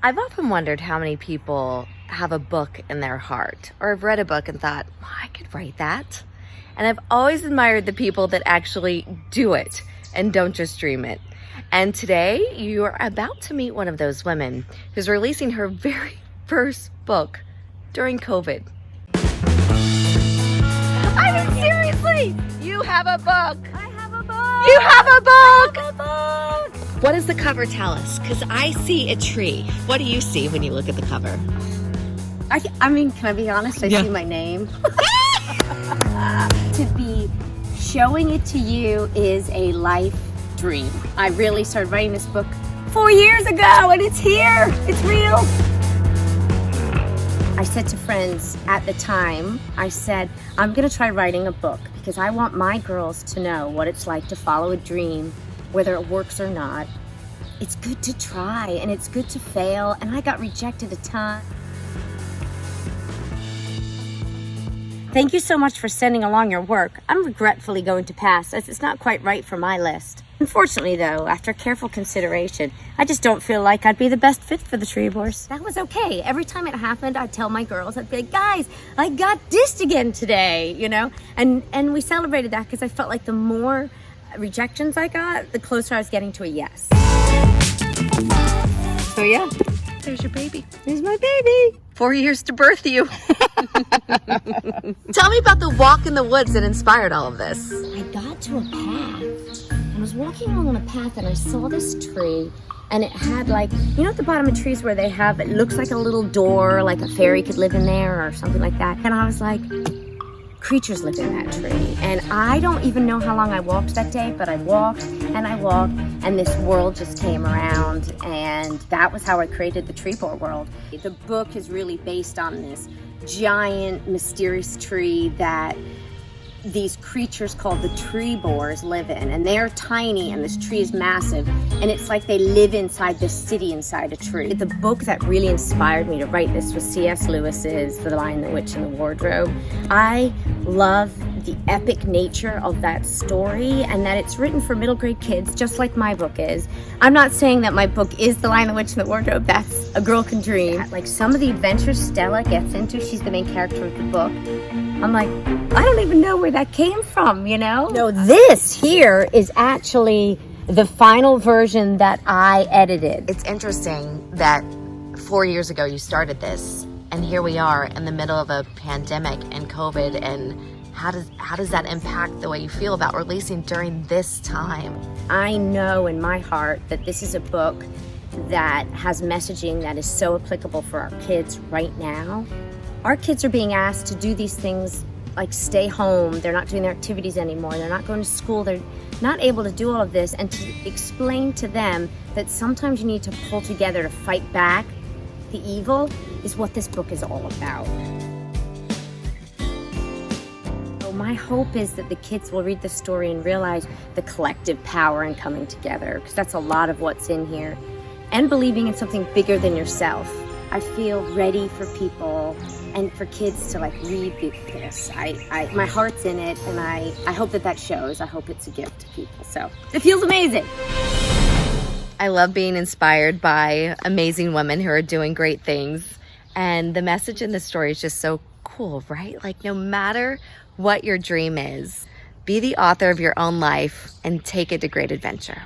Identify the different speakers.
Speaker 1: I've often wondered how many people have a book in their heart or have read a book and thought, well, I could write that. And I've always admired the people that actually do it and don't just dream it. And today you are about to meet one of those women who's releasing her very first book during COVID. I mean, seriously, you have a book.
Speaker 2: I have a book.
Speaker 1: You have a book.
Speaker 2: I have a book.
Speaker 1: What does the cover tell us? Because I see a tree. What do you see when you look at the cover?
Speaker 2: I mean, can I be honest? I see my name. To be showing it to you is a life dream. I really started writing this book 4 years ago, and it's here. It's real. I said to friends at the time, I said, I'm going to try writing a book because I want my girls to know what it's like to follow a dream, whether it works or not. It's good to try, and it's good to fail, and I got rejected a ton. Thank you so much for sending along your work. I'm regretfully going to pass, as it's not quite right for my list. Unfortunately, though, after careful consideration, I just don't feel like I'd be the best fit for the Trebors. That was okay. Every time it happened, I'd tell my girls, I'd be like, guys, I got dissed again today, you know? And we celebrated that because I felt like the more rejections I got, the closer I was getting to a yes. So yeah,
Speaker 1: There's your baby.
Speaker 2: there's my baby.
Speaker 1: 4 years to birth you. Tell me about the walk in the woods that inspired all of this.
Speaker 2: I got to a path. I was walking along a path and I saw this tree, and it had, like, you know at the bottom of trees where they have, it looks like a little door, like a fairy could live in there or something like that. And I was like, creatures live in that tree. And I don't even know how long I walked that day, but I walked, and this world just came around, and that was how I created the Trebor world. The book is really based on this giant, mysterious tree that these creatures called the Trebors live in, and they're tiny, and this tree is massive, and it's like they live inside this city inside a tree. The book that really inspired me to write this was C.S. Lewis's The Lion, the Witch, and the Wardrobe. I love the epic nature of that story, and that it's written for middle grade kids, just like my book is. I'm not saying that my book is The Lion, the Witch, and the Wardrobe. That's a girl can dream. Like some of the adventures Stella gets into, she's the main character of the book. I'm like, I don't even know where that came from, you know? No, this here is actually the final version that I edited.
Speaker 1: It's interesting that 4 years ago you started this, and here we are in the middle of a pandemic and COVID, and how does that impact the way you feel about releasing during this time?
Speaker 2: I know in my heart that this is a book that has messaging that is so applicable for our kids right now. Our kids are being asked to do these things like stay home. They're not doing their activities anymore. They're not going to school. They're not able to do all of this. And to explain to them that sometimes you need to pull together to fight back the evil is what this book is all about. So my hope is that the kids will read the story and realize the collective power in coming together, because that's a lot of what's in here, and believing in something bigger than yourself. I feel ready for people and for kids to like read this. My heart's in it, and I hope that shows. I hope it's a gift to people. So it feels amazing.
Speaker 1: I love being inspired by amazing women who are doing great things. And the message in the story is just so cool, right? Like no matter what your dream is, be the author of your own life and take it to great adventure.